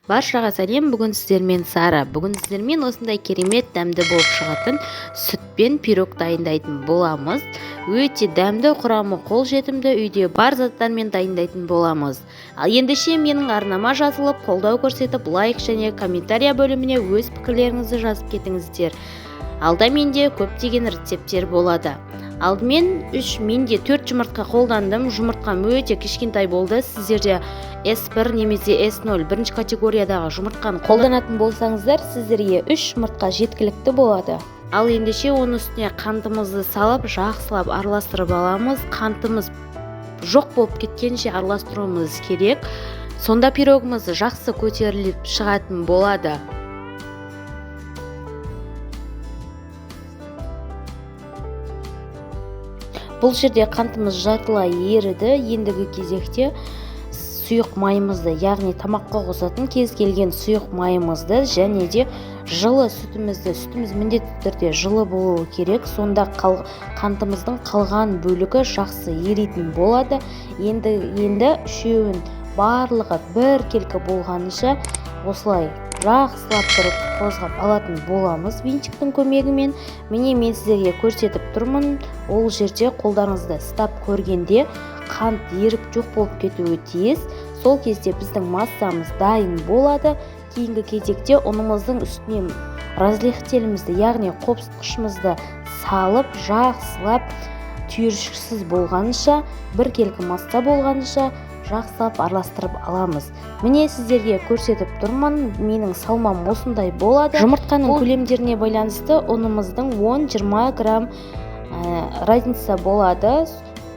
Баршаға сәлем, бүгін сіздермен Сара. Бүгін сіздермен осындай керемет дәмді болып шығатын сүтпен пирог дайындайтын боламыз. Өте дәмді, құрамы қолжетімді, үйде бар заттармен дайындайтын боламыз. Ал ендеше менің арнама жазылып, қолдау көрсетіп, лайк және комментария бөліміне өз пікірлеріңізді жазып кетіңіздер. Алда менде көптеген рецепттер болады. Алдымен менде 4 жұмыртқа қолдандым. Жұмыртқам өте кішкентай болды. Сіздерде S1 немесе S0 бірінші категориядағы жұмыртқаны қолданатын болсаңыздар, сіздерге 3 жұмыртқа жеткілікті болады. Ал ендеше оның үстіне қантымызды салып, жақсылап араластырып аламыз. Қантымыз жоқ болып кеткенше араластыруымыз керек. Сонда пирогымыз жақсы көтеріліп шығатын болады. Бұл жерде қантымыз жартылай еріді. Ендігі кезекте сұйық майымызды, яғни тамаққа қосатын кез келген сұйық майымызды және де жылы сүтіміз міндетті түрде жылы болуы керек. Сонда қантымыздың қалған бөлігі жақсы еритін болады. Енді үшеуін барлығы біркелкі болғанша осылай жақсылап тұрып қозғап алатын боламыз винчиктің көмегімен. Міне мен сіздерге көрсетіп тұрмын. Ол жерде қолдарыңызды ұстап көргенде қант еріп жоқ болып кетуі тиіс. Сол кезде біздің массамыз дайын болады. Кейінгі кезекте ұнымыздың үстіне разрыхтелімізді, яғни қопсытқышымызды салып, жақсылап түйіршіксіз болғанша, біркелкі масса болғанша жақсылап араластырып аламыз. Міне сіздерге көрсетіп тұрмын. Менің салмам осындай болады. Жұмыртқаның көлемдеріне байланысты ұнымыздың 10-20 грамм разница болады.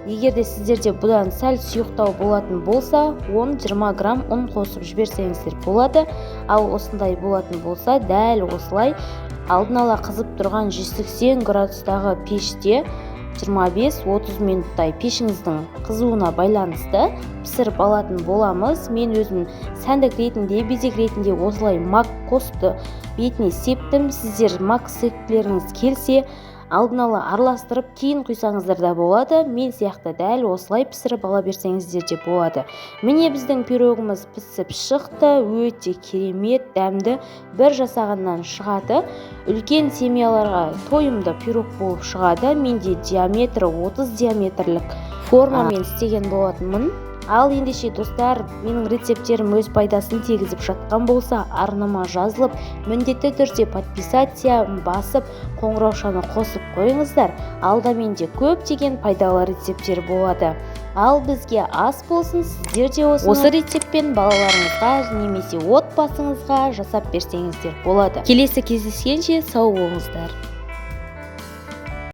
Егерде сіздерде бұдан сәл сұйықтау болатын болса, 10-20 грамм ұн қосып жіберсеңіздер болады. Ал осындай болатын болса, дәл осылай алдын ала қызып тұрған 180 градустағы пеште 25-30 минуттай пешіңіздің қызуына байланысты пісіріп алатын боламыз. Мен өзім сәндік ретінде, безек ретінде осылай мак қосты бетіне септім. Сіздер мак сепкілеріңіз келсе, алдын ала араластырып кейін құйсаңыздар да болады. Мен сияқты дәл осылай пісіріп ала берсеңіздер де болады. Міне біздің пирогымыз пісіп шықты. Өте керемет, дәмді, бір жасағаннан шығады. Үлкен семьяларға тойымды пирог болып шығады. Менде диаметрі 30 диаметрлік формамен істеген болатынмын. Ал ендеше достар, менің рецепттерім өз пайдасын тигізіп жатқан болса, арнама жазылып, міндетті түрде подписация басып, қоңыраушаны қосып қойыңыздар. Алда менде көптеген пайдалы рецепттер болады. Ал бізге ас болсын, сіздер де осы рецептпен балаларыңызға немесе отбасыңызға жасап берсеңіздер болады. Келесі кездескенше сау болыңыздар.